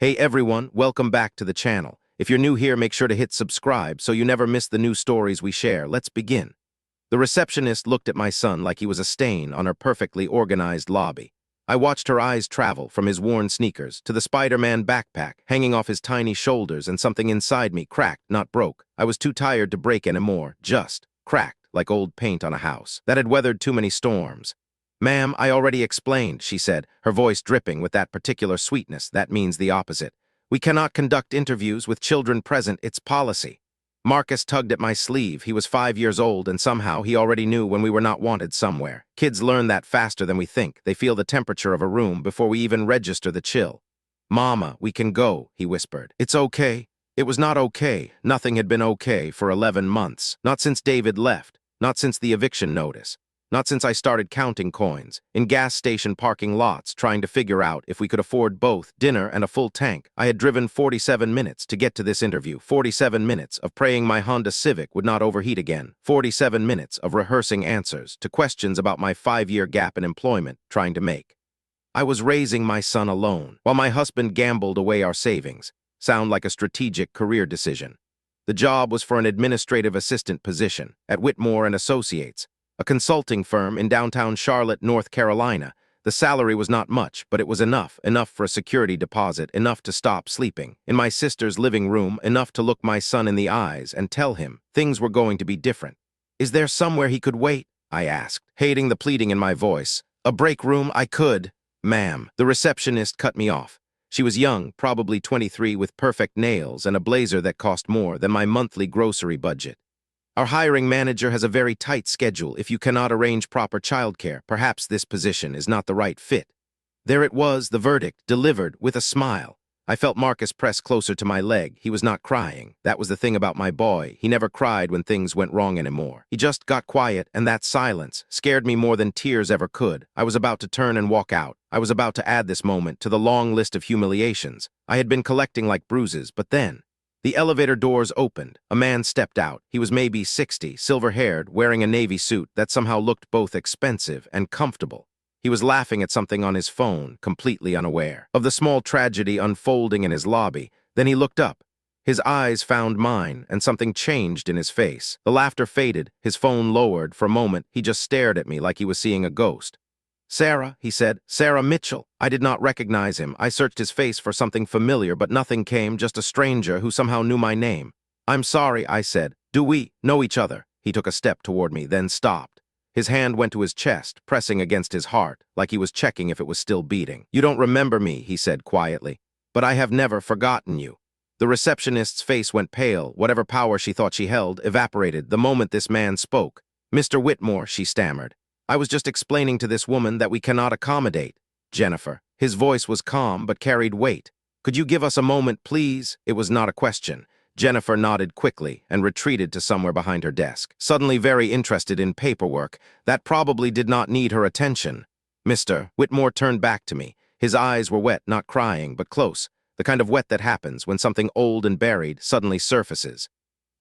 Hey everyone, welcome back to the channel. If you're new here, make sure to hit subscribe so you never miss the new stories we share. Let's begin. The receptionist looked at my son like he was a stain on her perfectly organized lobby. I watched her eyes travel from his worn sneakers to the Spider-Man backpack hanging off his tiny shoulders, and something inside me cracked, not broke. I was too tired to break anymore, just cracked like old paint on a house that had weathered too many storms. "Ma'am, I already explained," she said, her voice dripping with that particular sweetness that means the opposite. "We cannot conduct interviews with children present. It's policy." Marcus tugged at my sleeve. He was 5 years old, and somehow he already knew when we were not wanted somewhere. Kids learn that faster than we think. They feel the temperature of a room before we even register the chill. "Mama, we can go," he whispered. "It's okay." It was not okay. Nothing had been okay for 11 months. Not since David left. Not since the eviction notice. Not since I started counting coins, in gas station parking lots, trying to figure out if we could afford both dinner and a full tank. I had driven 47 minutes to get to this interview, 47 minutes of praying my Honda Civic would not overheat again, 47 minutes of rehearsing answers to questions about my 5-year gap in employment, trying to make. I was raising my son alone, while my husband gambled away our savings. Sound like a strategic career decision. The job was for an administrative assistant position at Whitmore and Associates, a consulting firm in downtown Charlotte, North Carolina. The salary was not much, but it was enough for a security deposit, enough to stop sleeping in my sister's living room, enough to look my son in the eyes and tell him things were going to be different. "Is there somewhere he could wait?" I asked, hating the pleading in my voice. "A break room? I could." "Ma'am." The receptionist cut me off. She was young, probably 23, with perfect nails and a blazer that cost more than my monthly grocery budget. "Our hiring manager has a very tight schedule. If you cannot arrange proper childcare, perhaps this position is not the right fit." There it was, the verdict, delivered with a smile. I felt Marcus press closer to my leg. He was not crying. That was the thing about my boy. He never cried when things went wrong anymore. He just got quiet, and that silence scared me more than tears ever could. I was about to turn and walk out. I was about to add this moment to the long list of humiliations I had been collecting like bruises, but then the elevator doors opened. A man stepped out. He was maybe 60, silver-haired, wearing a navy suit that somehow looked both expensive and comfortable. He was laughing at something on his phone, completely unaware of the small tragedy unfolding in his lobby. Then he looked up. His eyes found mine, and something changed in his face. The laughter faded. His phone lowered. For a moment, he just stared at me like he was seeing a ghost. "Sarah," he said. "Sarah Mitchell." I did not recognize him. I searched his face for something familiar, but nothing came, just a stranger who somehow knew my name. "I'm sorry," I said. "Do we know each other?" He took a step toward me, then stopped. His hand went to his chest, pressing against his heart, like he was checking if it was still beating. "You don't remember me," he said quietly, "but I have never forgotten you." The receptionist's face went pale. Whatever power she thought she held evaporated the moment this man spoke. "Mr. Whitmore," she stammered. "I was just explaining to this woman that we cannot accommodate Jennifer." His voice was calm but carried weight. "Could you give us a moment, please?" It was not a question. Jennifer nodded quickly and retreated to somewhere behind her desk, suddenly very interested in paperwork that probably did not need her attention. "Mr. Whitmore," turned back to me. His eyes were wet, not crying, but close, the kind of wet that happens when something old and buried suddenly surfaces.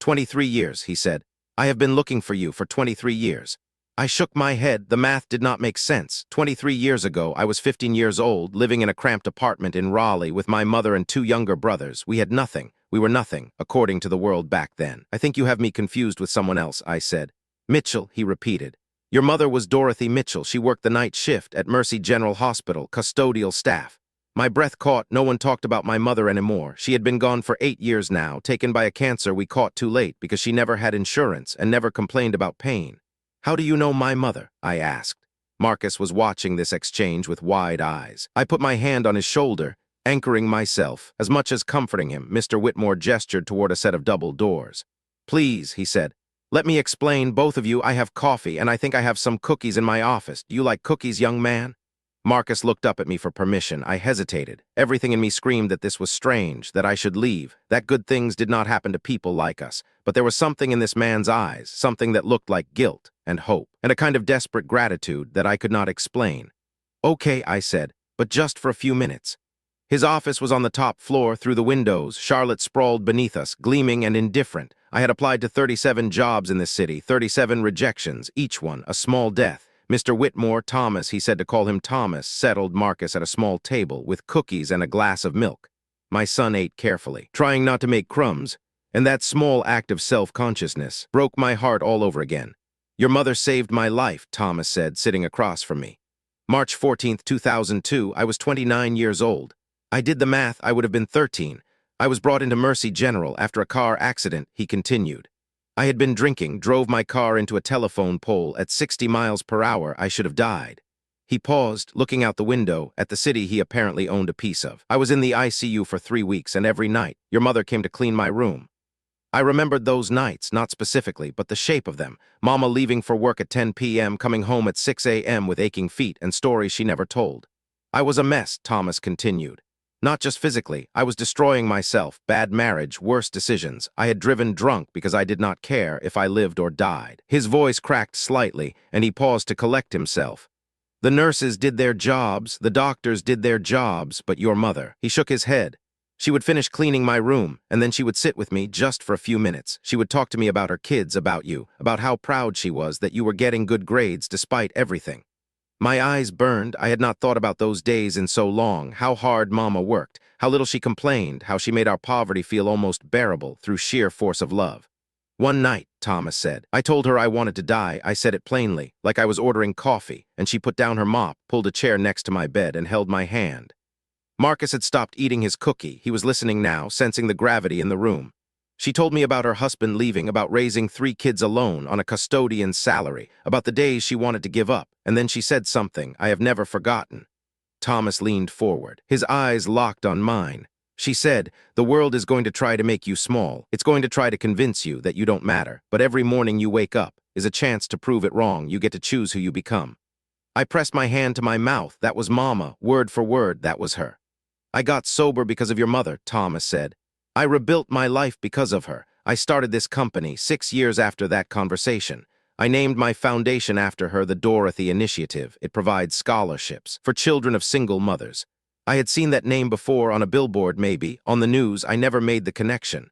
"23 years," he said. "I have been looking for you for 23 years. I shook my head. The math did not make sense. 23 years ago, I was 15 years old, living in a cramped apartment in Raleigh with my mother and 2 younger brothers. We had nothing. We were nothing, according to the world back then. "I think you have me confused with someone else," I said. "Mitchell," he repeated. "Your mother was Dorothy Mitchell. She worked the night shift at Mercy General Hospital, custodial staff." My breath caught. No one talked about my mother anymore. She had been gone for 8 years now, taken by a cancer we caught too late because she never had insurance and never complained about pain. "How do you know my mother?" I asked. Marcus was watching this exchange with wide eyes. I put my hand on his shoulder, anchoring myself, as much as comforting him. Mr. Whitmore gestured toward a set of double doors. "Please," he said. "Let me explain, both of you. I have coffee, and I think I have some cookies in my office. Do you like cookies, young man?" Marcus looked up at me for permission. I hesitated. Everything in me screamed that this was strange, that I should leave, that good things did not happen to people like us. But there was something in this man's eyes, something that looked like guilt and hope, and a kind of desperate gratitude that I could not explain. "Okay," I said, "but just for a few minutes." His office was on the top floor. Through the windows, Charlotte sprawled beneath us, gleaming and indifferent. I had applied to 37 jobs in this city, 37 rejections, each one a small death. Mr. Whitmore, Thomas, he said to call him Thomas, settled Marcus at a small table with cookies and a glass of milk. My son ate carefully, trying not to make crumbs, and that small act of self-consciousness broke my heart all over again. Your mother saved my life, Thomas said, sitting across from me. March 14th, 2002, I was 29 years old. I did the math, I would have been 13. I was brought into Mercy General after a car accident, he continued. I had been drinking, drove my car into a telephone pole at 60 miles per hour. I should have died. He paused, looking out the window at the city he apparently owned a piece of. I was in the ICU for 3 weeks, and every night, your mother came to clean my room. I remembered those nights, not specifically, but the shape of them. Mama leaving for work at 10 p.m., coming home at 6 a.m. with aching feet and stories she never told. I was a mess, Thomas continued. Not just physically, I was destroying myself, bad marriage, worse decisions. I had driven drunk because I did not care if I lived or died. His voice cracked slightly, and he paused to collect himself. The nurses did their jobs, the doctors did their jobs, but your mother. He shook his head. She would finish cleaning my room, and then she would sit with me just for a few minutes. She would talk to me about her kids, about you, about how proud she was that you were getting good grades despite everything. My eyes burned. I had not thought about those days in so long, how hard Mama worked, how little she complained, how she made our poverty feel almost bearable through sheer force of love. One night, Thomas said, I told her I wanted to die. I said it plainly, like I was ordering coffee, and she put down her mop, pulled a chair next to my bed, and held my hand. Marcus had stopped eating his cookie. He was listening now, sensing the gravity in the room. She told me about her husband leaving, about raising 3 kids alone on a custodian's salary, about the days she wanted to give up, and then she said something I have never forgotten. Thomas leaned forward, his eyes locked on mine. She said, the world is going to try to make you small. It's going to try to convince you that you don't matter, but every morning you wake up is a chance to prove it wrong. You get to choose who you become. I pressed my hand to my mouth. That was Mama, word for word, that was her. I got sober because of your mother, Thomas said. I rebuilt my life because of her. I started this company 6 years after that conversation. I named my foundation after her, the Dorothy Initiative. It provides scholarships for children of single mothers. I had seen that name before on a billboard, maybe, on the news. I never made the connection.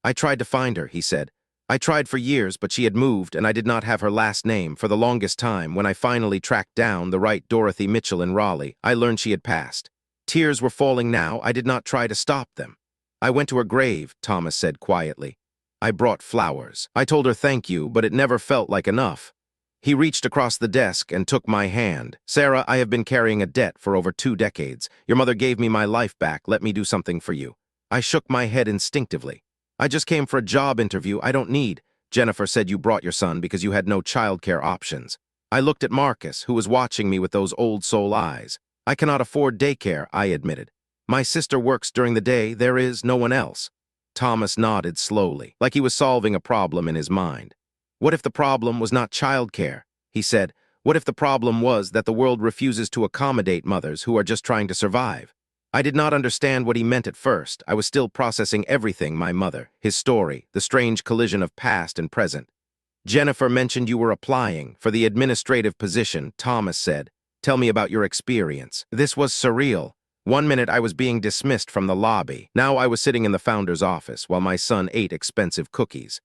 I tried to find her, he said. I tried for years, but she had moved, and I did not have her last name for the longest time. When I finally tracked down the right Dorothy Mitchell in Raleigh, I learned she had passed. Tears were falling now. I did not try to stop them. I went to her grave, Thomas said quietly. I brought flowers. I told her thank you, but it never felt like enough. He reached across the desk and took my hand. Sarah, I have been carrying a debt for over 2 decades. Your mother gave me my life back. Let me do something for you. I shook my head instinctively. I just came for a job interview. I don't need. Jennifer said you brought your son because you had no childcare options. I looked at Marcus, who was watching me with those old soul eyes. I cannot afford daycare, I admitted. My sister works during the day. There is no one else. Thomas nodded slowly, like he was solving a problem in his mind. What if the problem was not childcare? He said, what if the problem was that the world refuses to accommodate mothers who are just trying to survive? I did not understand what he meant at first. I was still processing everything, my mother, his story, the strange collision of past and present. Jennifer mentioned you were applying for the administrative position, Thomas said. Tell me about your experience. This was surreal. 1 minute I was being dismissed from the lobby. Now I was sitting in the founder's office while my son ate expensive cookies.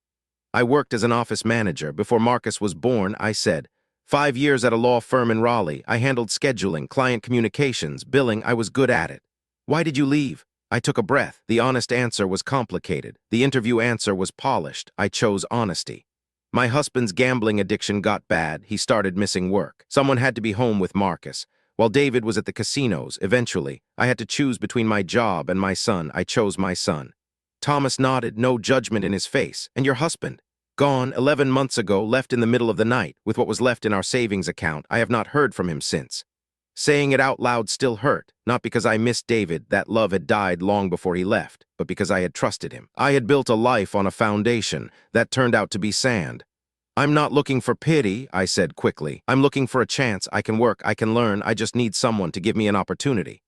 I worked as an office manager. Before Marcus was born, I said. 5 years at a law firm in Raleigh. I handled scheduling, client communications, billing. I was good at it. Why did you leave? I took a breath. The honest answer was complicated. The interview answer was polished. I chose honesty. My husband's gambling addiction got bad. He started missing work. Someone had to be home with Marcus. While David was at the casinos, eventually, I had to choose between my job and my son. I chose my son. Thomas nodded, no judgment in his face. And your husband? Gone 11 months ago, left in the middle of the night, with what was left in our savings account. I have not heard from him since. Saying it out loud still hurt, not because I missed David, that love had died long before he left, but because I had trusted him. I had built a life on a foundation that turned out to be sand. I'm not looking for pity, I said quickly. I'm looking for a chance. I can work, I can learn. I just need someone to give me an opportunity.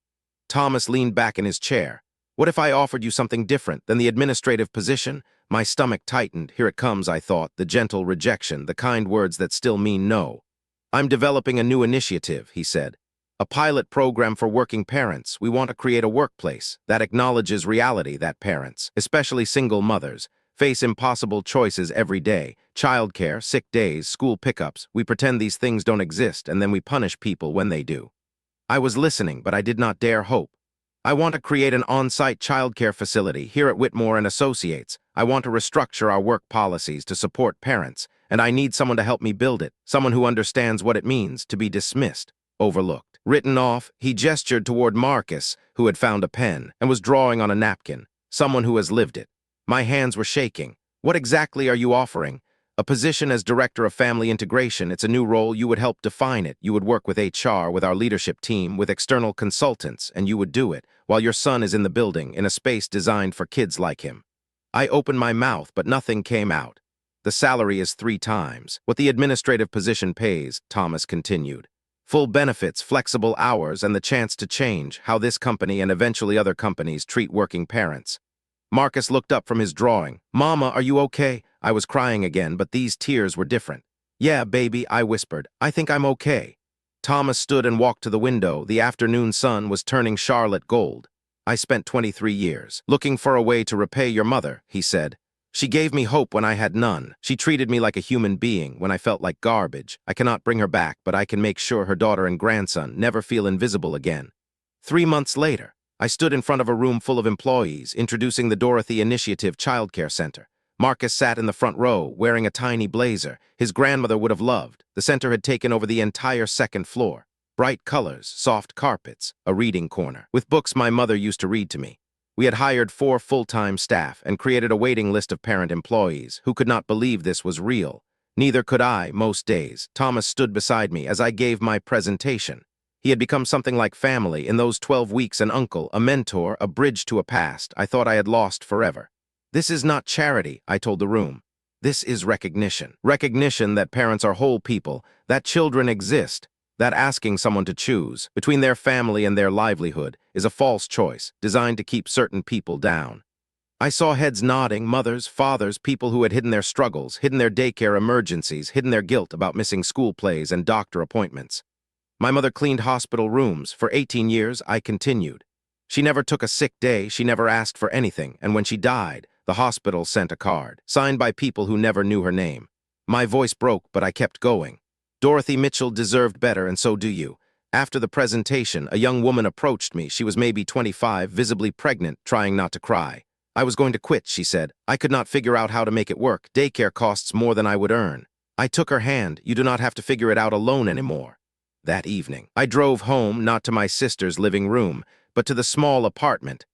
Thomas leaned back in his chair. What if I offered you something different than the administrative position? My stomach tightened. Here it comes, I thought, the gentle rejection, the kind words that still mean no. I'm developing a new initiative, he said. A pilot program for working parents. We want to create a workplace that acknowledges reality that parents, especially single mothers, face impossible choices every day. Childcare, sick days, school pickups. We pretend these things don't exist, and then we punish people when they do. I was listening, but I did not dare hope. I want to create an on-site childcare facility here at Whitmore and Associates. I want to restructure our work policies to support parents, and I need someone to help me build it, someone who understands what it means to be dismissed, overlooked, written off. He gestured toward Marcus, who had found a pen and was drawing on a napkin, someone who has lived it. My hands were shaking. What exactly are you offering? A position as Director of Family Integration. It's a new role. You would help define it. You would work with HR, with our leadership team, with external consultants, and you would do it while your son is in the building, in a space designed for kids like him. I opened my mouth, but nothing came out. The salary is 3 times what the administrative position pays, Thomas continued. Full benefits, flexible hours, and the chance to change how this company and eventually other companies treat working parents. Marcus looked up from his drawing. Mama, are you okay? I was crying again, but these tears were different. Yeah, baby, I whispered. I think I'm okay. Thomas stood and walked to the window. The afternoon sun was turning Charlotte gold. I spent 23 years looking for a way to repay your mother, he said. She gave me hope when I had none. She treated me like a human being when I felt like garbage. I cannot bring her back, but I can make sure her daughter and grandson never feel invisible again. 3 months later, I stood in front of a room full of employees, introducing the Dorothy Initiative Childcare Center. Marcus sat in the front row, wearing a tiny blazer his grandmother would have loved. The center had taken over the entire second floor. Bright colors, soft carpets, a reading corner, with books my mother used to read to me. We had hired 4 full-time staff and created a waiting list of parent employees who could not believe this was real. Neither could I, most days. Thomas stood beside me as I gave my presentation. He had become something like family in those 12 weeks, an uncle, a mentor, a bridge to a past I thought I had lost forever. This is not charity, I told the room. This is recognition. Recognition that parents are whole people, that children exist, that asking someone to choose between their family and their livelihood is a false choice designed to keep certain people down. I saw heads nodding, mothers, fathers, people who had hidden their struggles, hidden their daycare emergencies, hidden their guilt about missing school plays and doctor appointments. My mother cleaned hospital rooms. For 18 years, I continued. She never took a sick day, she never asked for anything, and when she died, the hospital sent a card, signed by people who never knew her name. My voice broke, but I kept going. Dorothy Mitchell deserved better, and so do you. After the presentation, a young woman approached me. She was maybe 25, visibly pregnant, trying not to cry. I was going to quit, she said. I could not figure out how to make it work. Daycare costs more than I would earn. I took her hand. You do not have to figure it out alone anymore. That evening, I drove home, not to my sister's living room, but to the small apartment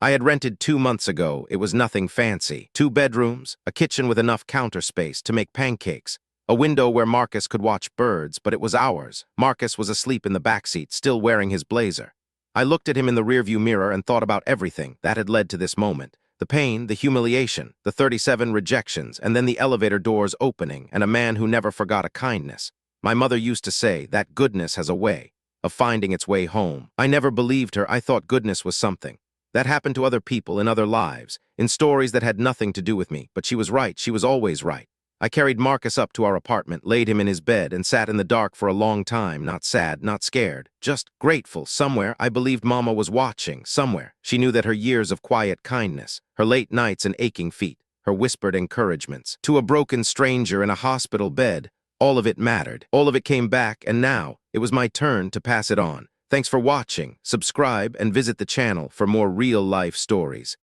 I had rented 2 months ago. It was nothing fancy. 2 bedrooms, a kitchen with enough counter space to make pancakes, a window where Marcus could watch birds, but it was ours. Marcus was asleep in the backseat, still wearing his blazer. I looked at him in the rearview mirror and thought about everything that had led to this moment. The pain, the humiliation, the 37 rejections, and then the elevator doors opening, and a man who never forgot a kindness. My mother used to say that goodness has a way of finding its way home. I never believed her. I thought goodness was something that happened to other people in other lives, in stories that had nothing to do with me. But she was right. She was always right. I carried Marcus up to our apartment, laid him in his bed, and sat in the dark for a long time, not sad, not scared, just grateful. Somewhere, I believed Mama was watching. Somewhere, she knew that her years of quiet kindness, her late nights and aching feet, her whispered encouragements to a broken stranger in a hospital bed, all of it mattered. All of it came back, and now it was my turn to pass it on. Thanks for watching. Subscribe and visit the channel for more real-life stories.